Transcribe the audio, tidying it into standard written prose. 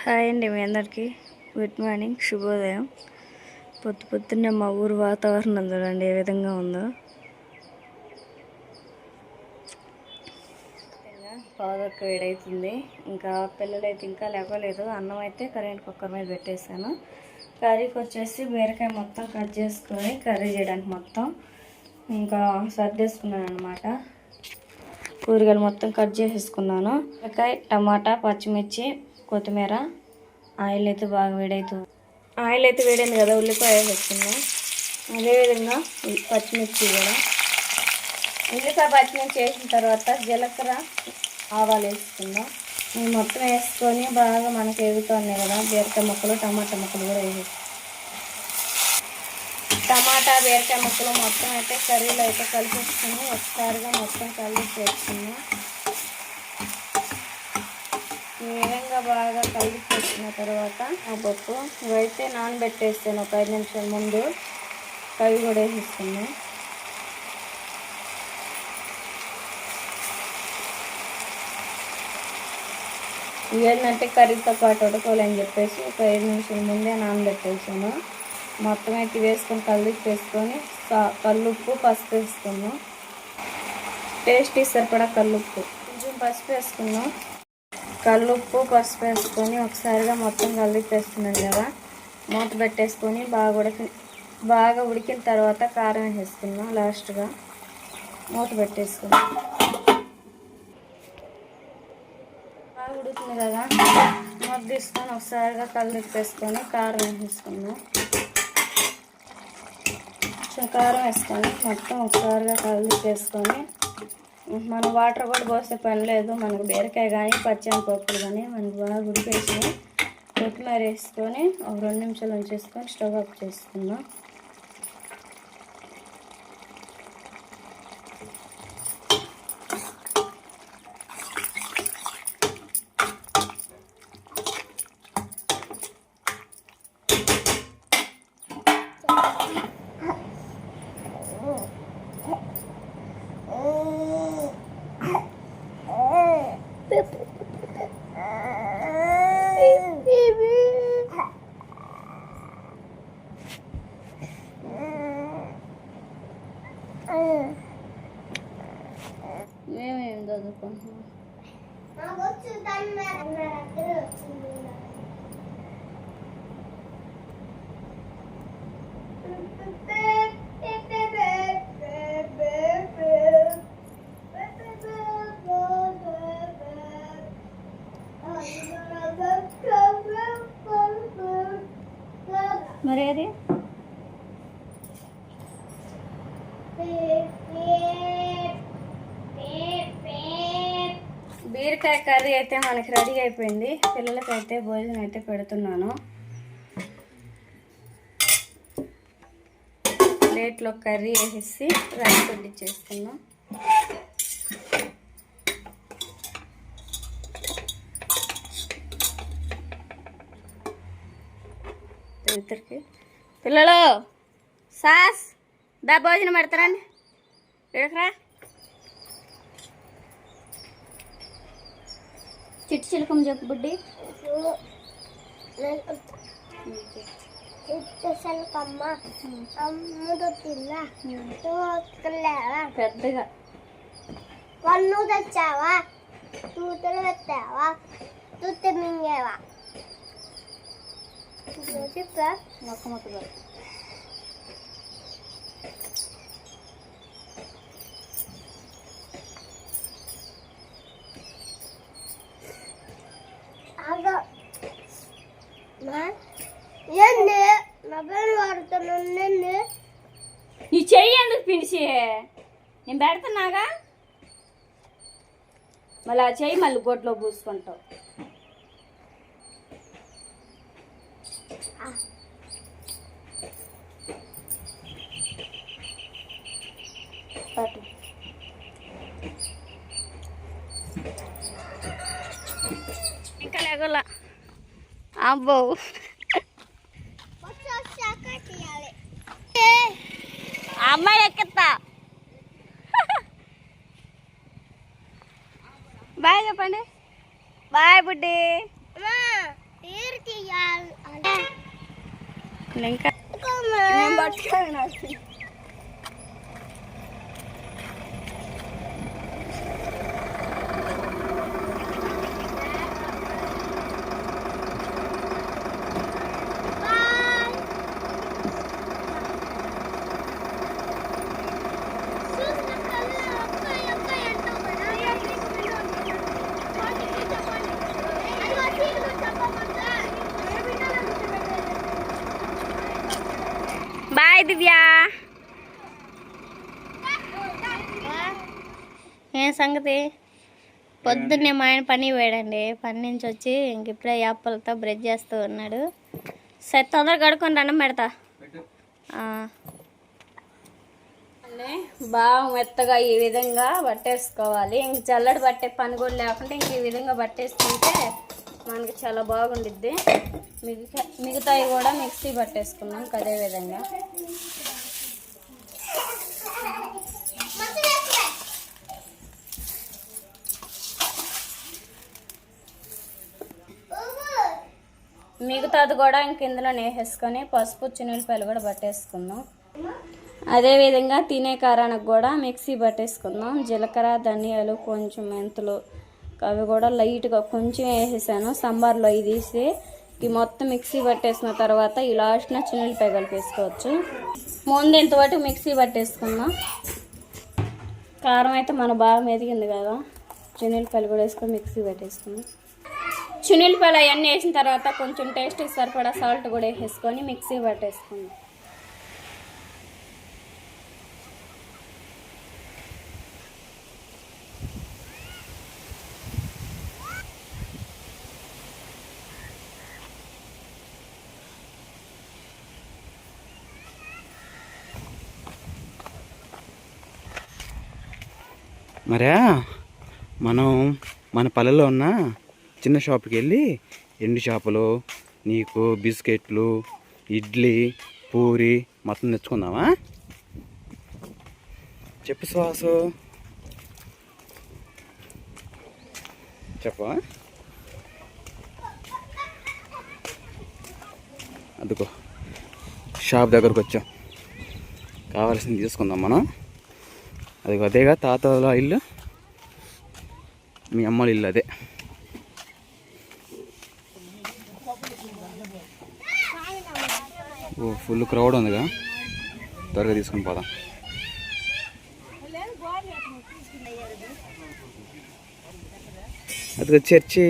Hi అండి, మీ అందరికీ good morning, శుభోదయం. పొద్దున్నే మా ఊరు వాతావరణం చూడండి ఏ విధంగా ఉందో. పావుదొక్క వేడవుతుంది. ఇంకా పిల్లలైతే ఇంకా లేవలేదు. అన్నం అయితే కరెంట్ కుక్కర్ మీద పెట్టేశాను. కర్రీకి వచ్చేసి బీరకాయ మొత్తం కట్ చేసుకొని కర్రీ చేయడానికి మొత్తం ఇంకా సర్దేసుకున్నాను అనమాట. కూరగాయలు మొత్తం కట్ చేసేసుకున్నాను. బీరకాయ, టమాటా, పచ్చిమిర్చి, కొత్తిమీర. ఆయిల్ అయితే బాగా వేడవుతుంది. ఆయిల్ అయితే వేడైంది కదా, ఉల్లిపాయ వేసుకున్నాం. అదేవిధంగా పచ్చిమిర్చి కూడా. ఉల్లిపాయ పచ్చిమిర్చి వేసిన తర్వాత జీలకర్ర, ఆవాలు వేసుకుందాం. ఇవి మొత్తం వేసుకొని బాగా మనకు ఎగుతున్నాయి కదా బీరకాయ ముక్కలు, టమాటా ముక్కలు కూడా వేసేసి టమాటా బీరకాయ ముక్కలు మొత్తం అయితే కర్రీలో అయితే కలిపేసుకుని ఒకసారిగా మొత్తం కలిపి వేసుకున్నాం. ఈ విధంగా బాగా కలిపి పెట్టిన తర్వాత ఆ పప్పు ఇవైతే నానబెట్టేస్తాను ఒక 5 నిమిషాల ముందు. అవి కూడా వేసేస్తున్నాం. ఏంటంటే కర్రీతో పాటు ఉడకోవాలని చెప్పేసి ఒక 5 నిమిషాల ముందే నానబెట్టేసాను. మొత్తం అయితే వేసుకొని కలిపి వేసుకొని కల్లుప్పు, పసుపు వేసుకున్నాం. టేస్ట్ సరిపడా కల్లుప్పు, కొంచెం పసుపు వేసుకున్నాం. కల్లుప్పు, పసుపు వేసుకొని ఒకసారిగా మొత్తం కలిపి వేస్తున్నాను కదా. మూత పెట్టేసుకొని బాగా ఉడికిన తర్వాత కారం వేసుకున్నాం. లాస్ట్గా మూత పెట్టేసుకున్నాం. బాగా ఉడుకుతుంది కదా, మూత తీసుకొని ఒకసారిగా కలిపేసుకొని కారం వేసుకున్నాం. కొంచెం కారం వేసుకొని మొత్తం ఒకసారిగా కలిపేసుకొని మనం వాటర్ కూడా పోసే పని లేదు. మనకు బీరకాయ కానీ పచ్చనిపప్పులు కానీ మనకు బాగా ఉడికేసి కొత్తిమీర వేసుకొని ఒక 2 నిమిషాలు ఉంచేసుకొని స్టవ్ ఆఫ్ చేసుకుందాం. మేమేం చదువుకుంటున్నాం. మరి అది బీరకాయ కర్రీ అయితే మనకి రెడీ అయిపోయింది. పిల్లలకైతే భోజనం అయితే పెడుతున్నాను. ప్లేట్లో కర్రీ వేసేసి రైస్ వడ్డించేస్తున్నాం. ఇద్దరికి పిల్లలు సాస్ దా భోజనం పెడతారండి. ఎడకరా చిట్టు చిలుకమ్మ చెప్పు బుడ్డి. పెద్దగా వన్ను తెచ్చావా, తూతులు పెట్టావా, తూతు మింగేవా మొక్క మొక్క నీ చెయ్యి ఎందుకు పిలిచి నేను పెడుతున్నాగా. మళ్ళీ ఆ చెయ్యి మళ్ళీ గొడ్లో పూసుకుంటావు. పట్టు ఇంకా లేగోలా అబ్బో అమ్మాయి ఎక్కిస్తా. బాయ్ చెప్పండి. బాయ్ బుడ్డి. ఇంకా బాయ్ దివ్యా. ఏం సంగతి? పొద్దున్నే మా ఆయన పని పోయాడండి. పని నుంచి వచ్చి ఇంక ఇప్పుడే యాపలతో బ్రష్ చేస్తూ ఉన్నాడు. సరే తొందరగా కడుక్కొని దండం పెడతా. బాగా మెత్తగా ఈ విధంగా పట్టేసుకోవాలి. ఇంక చల్లడి పట్టే పని కూడా లేకుండా ఇంక ఈ విధంగా పట్టేసుకుంటే మనకి చాలా బాగుండిద్ది. మిగతాయి కూడా మిక్సీ పట్టేసుకున్నాం అదే విధంగా. మిగతాది కూడా ఇంక ఇందులో వేసేసుకొని పసుపు చిన్నులపాయలు కూడా పట్టేసుకుందాం. అదేవిధంగా తినే కారానికి కూడా మిక్సీ పట్టేసుకుందాం. జీలకర్ర, ధనియాలు, కొంచెం మెంతులు అవి కూడా లైట్గా కొంచెం వేసేసాను. సాంబార్లో ఇది తీసి ఈ మొత్తం మిక్సీ పట్టేసిన తర్వాత ఈ లాస్ట్న చిన్నులపాయ కలిపేసుకోవచ్చు. ముందు ఇంతవరకు మిక్సీ పట్టేసుకుందాం. కారం అయితే మన బాగా ఎదిగింది కదా, చిన్నులపాయలు కూడా వేసుకొని మిక్సీ పట్టేసుకుందాం. చిన్నులపాయలు అవన్నీ వేసిన తర్వాత కొంచెం టేస్ట్కి సరిపడా సాల్ట్ కూడా వేసేసుకొని మిక్సీ పట్టేసుకుందాం. మరా మనం మన పల్లెలో ఉన్న చిన్న షాప్కి వెళ్ళి ఎండు చేపలు, నీకు బిస్కెట్లు, ఇడ్లీ, పూరి మొత్తం తెచ్చుకుందామా? చెప్పు శ్వాసు, చెప్పా. అదిగో షాప్ దగ్గరకు వచ్చాం. కావాల్సింది తీసుకుందాం మనం. అదిగో అదేగా తాతల ఇల్లు, మీ అమ్మల ఇల్లు అదే. ఓ ఫుల్ క్రౌడ్ ఉందిగా, త్వరగా తీసుకుని పోదాం. అదిగో చర్చి.